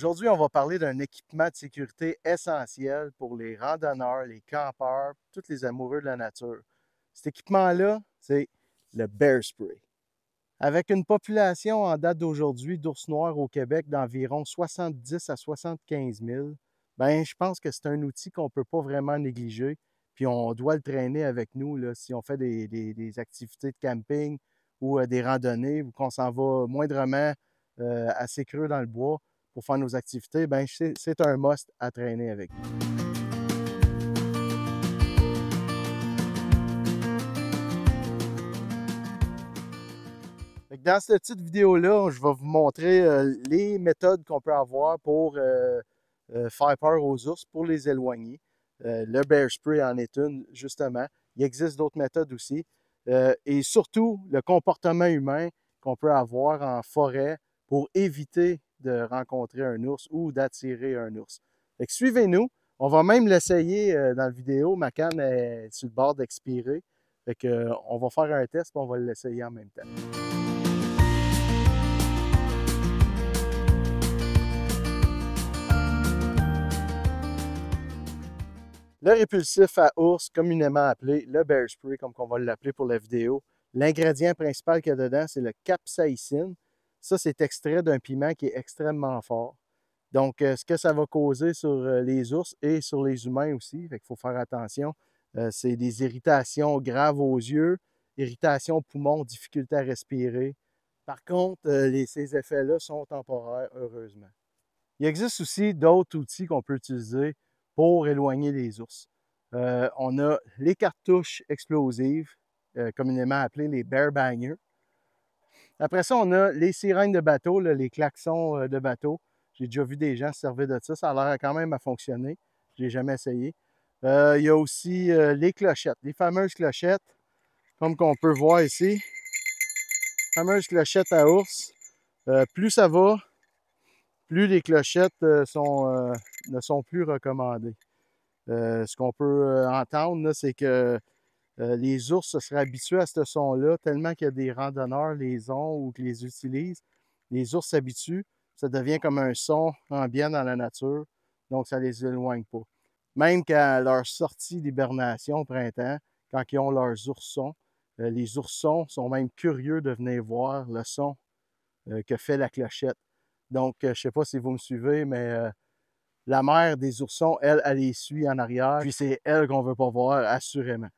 Aujourd'hui, on va parler d'un équipement de sécurité essentiel pour les randonneurs, les campeurs, tous les amoureux de la nature. Cet équipement-là, c'est le Bear Spray. Avec une population en date d'aujourd'hui d'ours noirs au Québec d'environ 70 à 75 000, ben, je pense que c'est un outil qu'on ne peut pas vraiment négliger, puis on doit le traîner avec nous là, si on fait des activités de camping ou des randonnées ou qu'on s'en va moindrement assez creux dans le bois pour faire nos activités, ben, c'est un must à traîner avec nous. Dans cette petite vidéo-là, je vais vous montrer les méthodes qu'on peut avoir pour faire peur aux ours, pour les éloigner. Le Bear Spray en est une, justement. Il existe d'autres méthodes aussi. Et surtout, le comportement humain qu'on peut avoir en forêt pour éviter de rencontrer un ours ou d'attirer un ours. Fait que suivez-nous. On va même l'essayer dans la vidéo. Ma canne est sur le bord d'expirer. Fait que, on va faire un test et on va l'essayer en même temps. Le répulsif à ours, communément appelé le Bear Spray, comme on va l'appeler pour la vidéo, l'ingrédient principal qu'il y a dedans, c'est le capsaïcine. Ça, c'est extrait d'un piment qui est extrêmement fort. Donc, ce que ça va causer sur les ours et sur les humains aussi, il faut faire attention, c'est des irritations graves aux yeux, irritations aux poumons, difficulté à respirer. Par contre, ces effets-là sont temporaires, heureusement. Il existe aussi d'autres outils qu'on peut utiliser pour éloigner les ours. On a les cartouches explosives, communément appelées les bear bangers. Après ça, on a les sirènes de bateau, là, les klaxons de bateau. J'ai déjà vu des gens se servir de ça. Ça a l'air quand même à fonctionner. Je n'ai jamais essayé. Il y a aussi les clochettes, les fameuses clochettes, comme qu'on peut voir ici. Les fameuses clochettes à ours. Plus ça va, plus les clochettes ne sont plus recommandées. Ce qu'on peut entendre, c'est que les ours se seraient habitués à ce son-là, tellement qu'il y a des randonneurs les ont ou qui les utilisent. Les ours s'habituent, ça devient comme un son ambiant dans la nature, donc ça ne les éloigne pas. Même qu'à leur sortie d'hibernation au printemps, quand ils ont leurs oursons, les oursons sont même curieux de venir voir le son que fait la clochette. Donc, je ne sais pas si vous me suivez, mais la mère des oursons, elle les suit en arrière, puis c'est elle qu'on ne veut pas voir, assurément.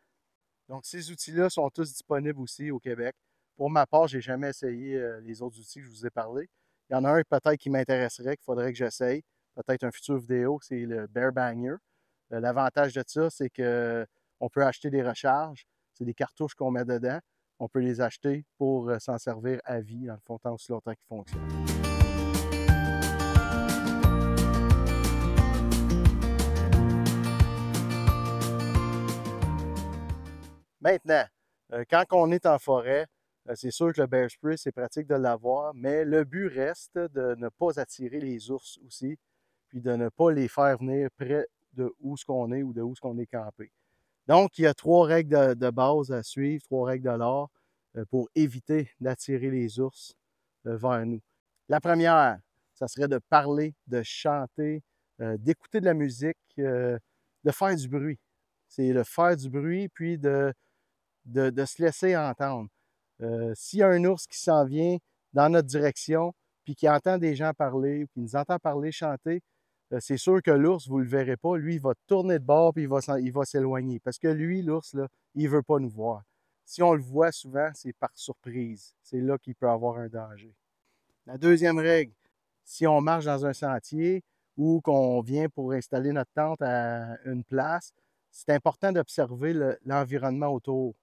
Donc, ces outils-là sont tous disponibles aussi au Québec. Pour ma part, je n'ai jamais essayé les autres outils que je vous ai parlé. Il y en a un peut-être qui m'intéresserait, qu'il faudrait que j'essaye. Peut-être une future vidéo, c'est le Bear Banger. L'avantage de ça, c'est qu'on peut acheter des recharges. C'est des cartouches qu'on met dedans. On peut les acheter pour s'en servir à vie, dans le fond, tant aussi longtemps qu'ils fonctionnent. Maintenant, quand on est en forêt, c'est sûr que le Bear Spray, c'est pratique de l'avoir, mais le but reste de ne pas attirer les ours aussi, puis de ne pas les faire venir près de où ce qu'on est ou de où ce qu'on est campé. Donc, il y a 3 règles de base à suivre, 3 règles de l'art pour éviter d'attirer les ours vers nous. La première, ça serait de parler, de chanter, d'écouter de la musique, de faire du bruit. C'est de faire du bruit, puis de se laisser entendre. S'il y a un ours qui s'en vient dans notre direction, puis qui entend des gens parler, puis nous entend parler, chanter, c'est sûr que l'ours, vous ne le verrez pas. Lui, il va tourner de bord, puis il va s'éloigner. Parce que lui, l'ours, là, il ne veut pas nous voir. Si on le voit souvent, c'est par surprise. C'est là qu'il peut avoir un danger. La deuxième règle, si on marche dans un sentier ou qu'on vient pour installer notre tente à une place, c'est important d'observer l'environnement autour.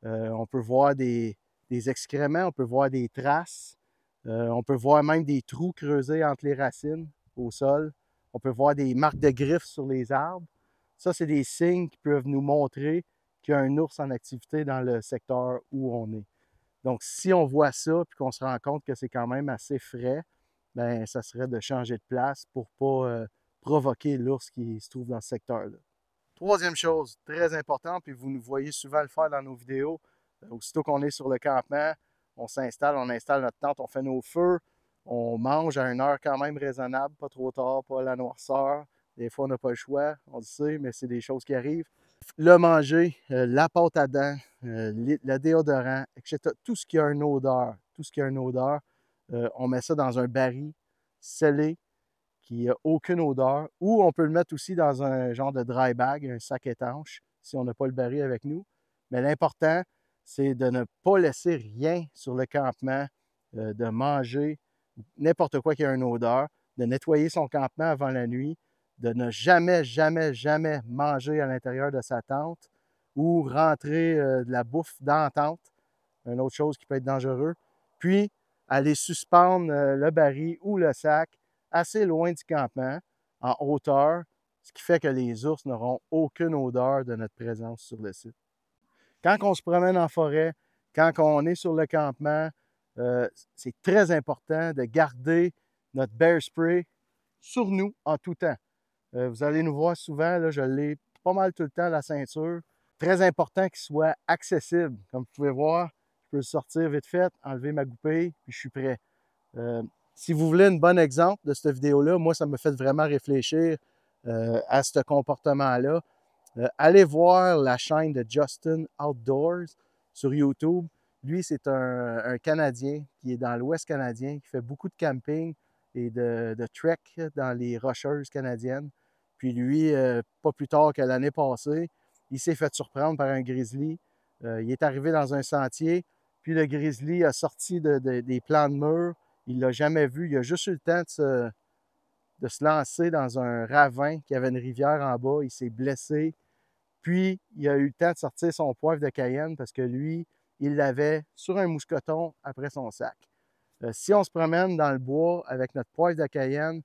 On peut voir des excréments, on peut voir des traces, on peut voir même des trous creusés entre les racines au sol. On peut voir des marques de griffes sur les arbres. Ça, c'est des signes qui peuvent nous montrer qu'il y a un ours en activité dans le secteur où on est. Donc, si on voit ça et qu'on se rend compte que c'est quand même assez frais, bien, ça serait de changer de place pour ne pas provoquer l'ours qui se trouve dans ce secteur-là. Troisième chose, très importante, puis vous nous voyez souvent le faire dans nos vidéos, aussitôt qu'on est sur le campement, on s'installe, on installe notre tente, on fait nos feux, On mange à une heure quand même raisonnable, pas trop tard, pas à la noirceur. Des fois, on n'a pas le choix, on le sait, mais c'est des choses qui arrivent. Le manger, la pâte à dents, le déodorant, etc. Tout ce qui a une odeur, on met ça dans un baril scellé qui n'a aucune odeur, ou on peut le mettre aussi dans un genre de dry bag, un sac étanche, si on n'a pas le baril avec nous. Mais l'important, c'est de ne pas laisser rien sur le campement, de manger n'importe quoi qui a une odeur, de nettoyer son campement avant la nuit, de ne jamais, jamais, jamais manger à l'intérieur de sa tente ou rentrer de la bouffe dans la tente, une autre chose qui peut être dangereux. Puis, aller suspendre le baril ou le sac assez loin du campement, en hauteur, ce qui fait que les ours n'auront aucune odeur de notre présence sur le site. Quand on se promène en forêt, quand on est sur le campement, c'est très important de garder notre bear spray sur nous en tout temps. Vous allez nous voir souvent, là, je l'ai pas mal tout le temps, la ceinture. Très important qu'il soit accessible. Comme vous pouvez voir, je peux le sortir vite fait, enlever ma goupille, puis je suis prêt. Si vous voulez un bon exemple de cette vidéo-là, moi, ça me fait vraiment réfléchir à ce comportement-là. Allez voir la chaîne de Justin Outdoors sur YouTube. Lui, c'est un Canadien qui est dans l'Ouest canadien, qui fait beaucoup de camping et de trek dans les Rocheuses canadiennes. Puis lui, pas plus tard que l'année passée, il s'est fait surprendre par un grizzly. Il est arrivé dans un sentier, puis le grizzly a sorti des plants de mur. Il ne l'a jamais vu. Il a juste eu le temps de se lancer dans un ravin qui avait une rivière en bas. Il s'est blessé. Puis, il a eu le temps de sortir son poivre de Cayenne parce que lui, il l'avait sur un mousqueton après son sac. Si on se promène dans le bois avec notre poivre de Cayenne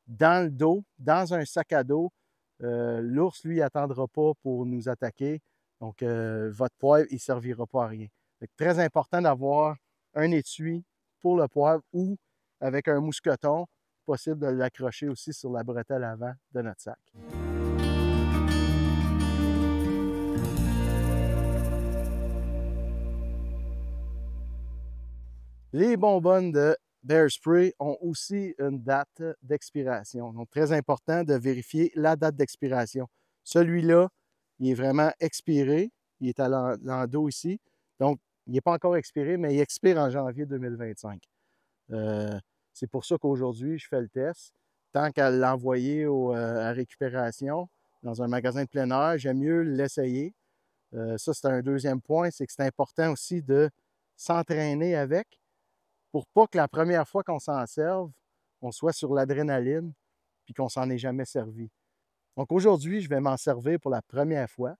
dans le dos, dans un sac à dos, l'ours, lui, n'attendra pas pour nous attaquer. Donc, votre poivre, il ne servira pas à rien. C'est très important d'avoir un étui pour le poivre ou avec un mousqueton, possible de l'accrocher aussi sur la bretelle avant de notre sac. Les bonbonnes de Bear Spray ont aussi une date d'expiration. Donc, très important de vérifier la date d'expiration. Celui-là, il est vraiment expiré. Il est à l'endos ici. Donc, il n'est pas encore expiré, mais il expire en janvier 2025. C'est pour ça qu'aujourd'hui, je fais le test. Tant qu'à l'envoyer à récupération dans un magasin de plein air, j'aime mieux l'essayer. Ça, c'est un deuxième point, c'est que c'est important aussi de s'entraîner avec pour pas que la première fois qu'on s'en serve, on soit sur l'adrénaline puis qu'on s'en ait jamais servi. Donc aujourd'hui, je vais m'en servir pour la première fois.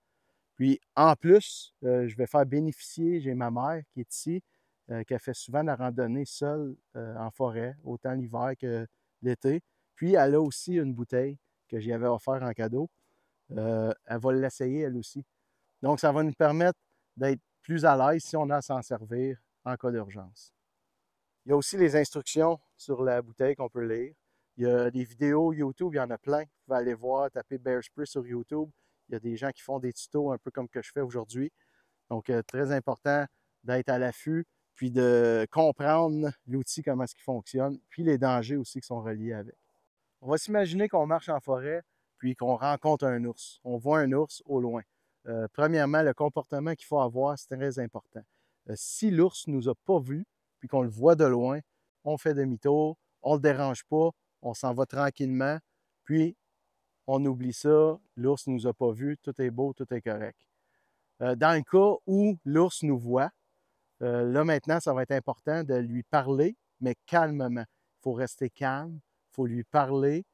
Puis en plus, je vais faire bénéficier, j'ai ma mère qui est ici, qui a fait souvent de la randonnée seule en forêt, autant l'hiver que l'été. Puis elle a aussi une bouteille que j'y avais offert en cadeau. Elle va l'essayer elle aussi. Donc ça va nous permettre d'être plus à l'aise si on a à s'en servir en cas d'urgence. Il y a aussi les instructions sur la bouteille qu'on peut lire. Il y a des vidéos YouTube, il y en a plein. Vous pouvez aller voir, taper Bear Spray sur YouTube. Il y a des gens qui font des tutos un peu comme que je fais aujourd'hui. Donc, très important d'être à l'affût, puis de comprendre l'outil, comment est-ce qu'il fonctionne, puis les dangers aussi qui sont reliés avec. On va s'imaginer qu'on marche en forêt, puis qu'on rencontre un ours. On voit un ours au loin. Premièrement, le comportement qu'il faut avoir, c'est très important. Si l'ours ne nous a pas vus, puis qu'on le voit de loin, on fait demi-tour, on ne le dérange pas, on s'en va tranquillement, puis on oublie ça, l'ours ne nous a pas vus, tout est beau, tout est correct. Dans le cas où l'ours nous voit, là maintenant, ça va être important de lui parler, mais calmement. Il faut rester calme, il faut lui parler,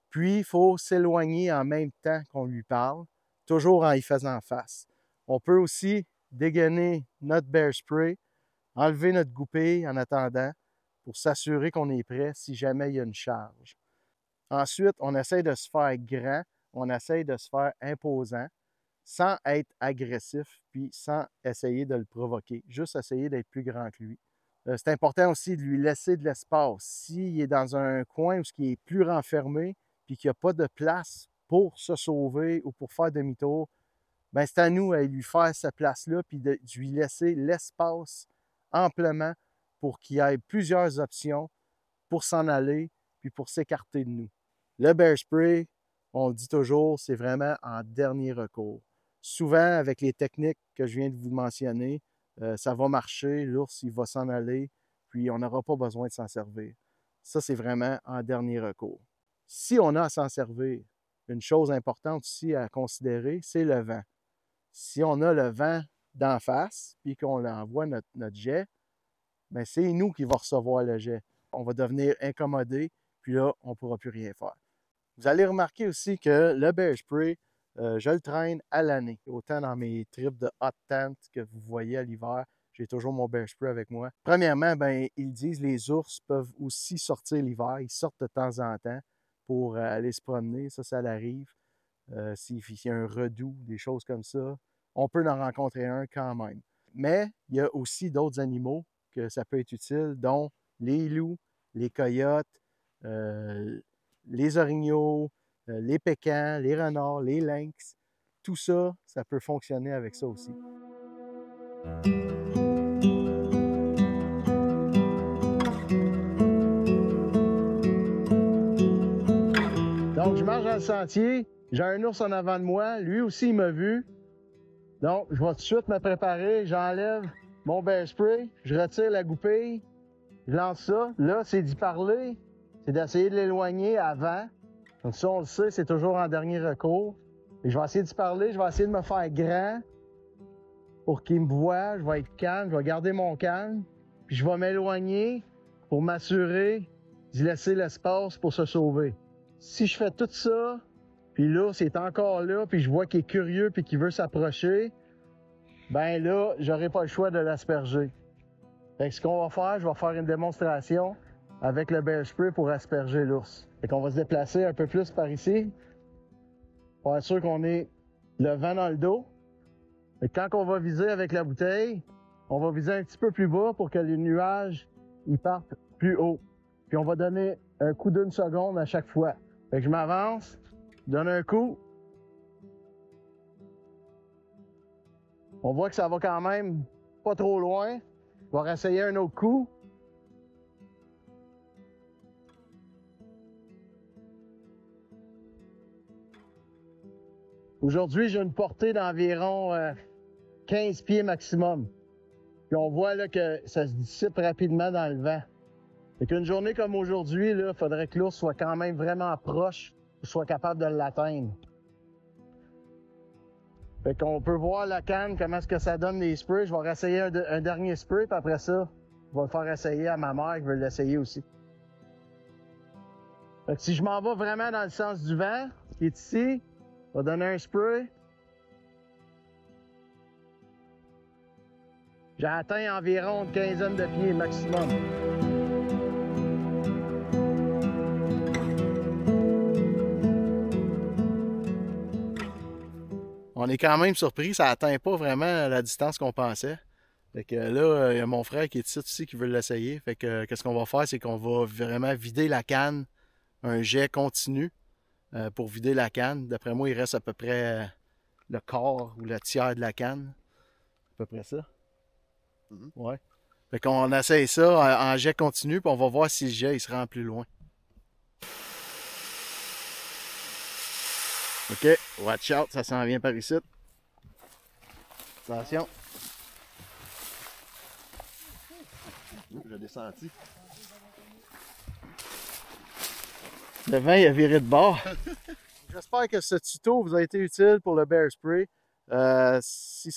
puis il faut s'éloigner en même temps qu'on lui parle, toujours en y faisant face. On peut aussi dégainer notre Bear Spray, enlever notre goupille en attendant pour s'assurer qu'on est prêt si jamais il y a une charge. Ensuite, on essaie de se faire grand, on essaie de se faire imposant sans être agressif puis sans essayer de le provoquer, juste essayer d'être plus grand que lui. C'est important aussi de lui laisser de l'espace. S'il est dans un coin où il est plus renfermé puis qu'il n'y a pas de place pour se sauver ou pour faire demi-tour, bien, c'est à nous à lui faire cette place-là puis de lui laisser l'espace amplement pour qu'il y ait plusieurs options pour s'en aller, puis pour s'écarter de nous. Le bear spray, on le dit toujours, c'est vraiment en dernier recours. Souvent, avec les techniques que je viens de vous mentionner, ça va marcher, l'ours, il va s'en aller, puis on n'aura pas besoin de s'en servir. Ça, c'est vraiment en dernier recours. Si on a à s'en servir, une chose importante aussi à considérer, c'est le vent. Si on a le vent d'en face, puis qu'on envoie notre jet, bien, c'est nous qui va recevoir le jet. On va devenir incommodé, puis là, on ne pourra plus rien faire. Vous allez remarquer aussi que le bear spray, je le traîne à l'année. Autant dans mes trips de hot tent que vous voyez à l'hiver, j'ai toujours mon bear spray avec moi. Premièrement, ben, ils disent que les ours peuvent aussi sortir l'hiver. Ils sortent de temps en temps pour aller se promener. Ça l'arrive. S'il y a un redout, des choses comme ça, on peut en rencontrer un quand même. Mais il y a aussi d'autres animaux que ça peut être utile, dont les loups, les coyotes, les orignaux, les pécans, les renards, les lynx. Tout ça, ça peut fonctionner avec ça aussi. Donc, je marche dans le sentier. J'ai un ours en avant de moi. Lui aussi, il m'a vu. Donc, je vais tout de suite me préparer. J'enlève mon bear spray. Je retire la goupille. Je lance ça. Là, c'est d'y parler. C'est d'essayer de l'éloigner avant. Donc ça, on le sait, c'est toujours en dernier recours. Et je vais essayer d'y parler. Je vais essayer de me faire grand pour qu'il me voie. Je vais être calme. Je vais garder mon calme. Puis je vais m'éloigner pour m'assurer d'y laisser l'espace pour se sauver. Si je fais tout ça, puis l'ours est encore là, puis je vois qu'il est curieux puis qu'il veut s'approcher, ben là, j'aurai pas le choix de l'asperger. Fait que ce qu'on va faire, je vais faire une démonstration avec le bear spray pour asperger l'ours. Fait qu'on va se déplacer un peu plus par ici pour être sûr qu'on ait le vent dans le dos. Fait que quand on va viser avec la bouteille, on va viser un petit peu plus bas pour que les nuages ils partent plus haut. Puis on va donner un coup d'une seconde à chaque fois. Fait que je m'avance, donne un coup. On voit que ça va quand même pas trop loin. On va réessayer un autre coup. Aujourd'hui, j'ai une portée d'environ 15 pieds maximum. Puis on voit là, que ça se dissipe rapidement dans le vent. Fait qu'une journée comme aujourd'hui, il faudrait que l'ours soit quand même vraiment proche pour soit capable de l'atteindre. Fait qu'on peut voir la canne, comment est-ce que ça donne les sprays. Je vais réessayer un dernier spray, puis après ça, je vais le faire essayer à ma mère qui veut l'essayer aussi. Fait que si je m'en vais vraiment dans le sens du vent, qui est ici, je vais donner un spray. J'ai atteint environ une quinzaine de pieds maximum. On est quand même surpris, ça n'atteint pas vraiment la distance qu'on pensait. Fait que là, il y a mon frère qui est ici aussi qui veut l'essayer. Fait que qu'est-ce qu'on va faire, c'est qu'on va vraiment vider la canne, un jet continu pour vider la canne. D'après moi, il reste à peu près le quart ou le tiers de la canne. À peu près ça. Ouais. Fait qu'on essaye ça en jet continu, puis on va voir si le jet il se rend plus loin. OK, watch out, ça s'en vient par ici. Attention. Je l'ai senti. Le vent il a viré de bord. J'espère que ce tuto vous a été utile pour le bear spray. Si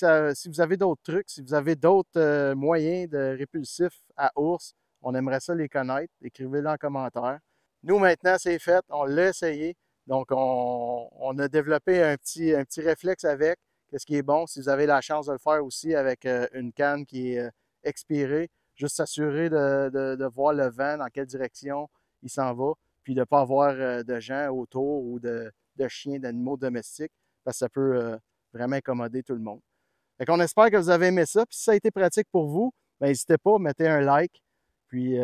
vous avez d'autres trucs, si vous avez d'autres moyens de répulsifs à ours, on aimerait ça les connaître. Écrivez-le en commentaire. Nous, maintenant, c'est fait. On l'a essayé. Donc, on a développé un petit réflexe avec. Qu'est-ce qui est bon? Si vous avez la chance de le faire aussi avec une canne qui est expirée, juste s'assurer de voir le vent, dans quelle direction il s'en va, puis de ne pas avoir de gens autour ou de chiens, d'animaux domestiques, parce que ça peut vraiment incommoder tout le monde. Fait qu'on espère que vous avez aimé ça. Puis si ça a été pratique pour vous, ben, n'hésitez pas, mettez un like. Puis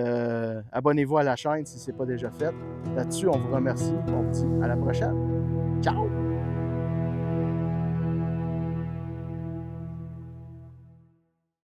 abonnez-vous à la chaîne si ce n'est pas déjà fait. Là-dessus, on vous remercie. On vous dit à la prochaine. Ciao!